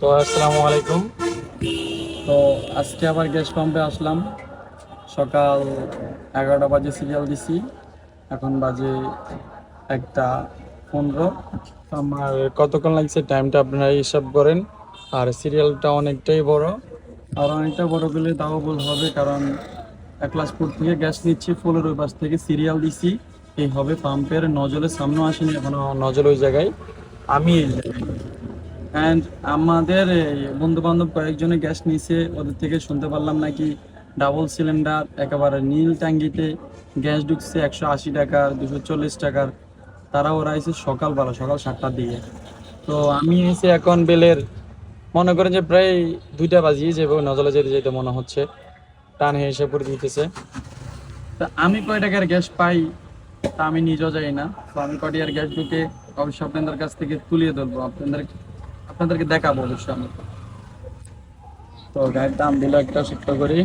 তো আসসালামু আলাইকুম। তো আজকে আবার গ্যাস পাম্পে আসলাম। সকাল 11টা বাজে সিরিয়াল দিছি, এখন বাজে 1টা 15। আমার কতক্ষণ লাগছে টাইমটা আপনারা হিসাব করেন। আর সিরিয়ালটা অনেকটাই বড়। আর অনেকটা বড় গেলে তাও ভুল হবে, কারণ একলাসপুর থেকে গ্যাস নিচ্ছি, ফুলের ওই পাশ থেকে সিরিয়াল দিছি। এই হবে পাম্পের নজলের সামনেও আসেনি এখনো, নজল ওই জায়গায়, আমি এই জায়গায়। অ্যান্ড আমাদের বন্ধু বান্ধব কয়েকজনে গ্যাস নিয়েছে, ওদের থেকে শুনতে পারলাম নাকি ডাবল সিলিন্ডার একেবারে নীল ট্যাঙ্কিতে গ্যাস ঢুকছে 180 টাকার, 240 টাকার। তারা ওরা এসে সকালবেলা সকাল 7টার দিকে। তো আমি এসে এখন বেলের, মনে করেন যে প্রায় 2টা বাজিয়ে যাবো, নজলে যেতে যেতে মনে হচ্ছে টান হিসেব করে দিতেছে। তা আমি কয় টাকার গ্যাস পাই তা আমি নিজেও জানি না। তো আমি কয়টার গ্যাস ঢুকে অবশ্যই আপনাদের কাছ থেকে তুলিয়ে ধরবো, আপনাদেরকে দেখাবো অবশ্যই আমি। তো গায়ের দাম দিল একটা সত্য করি।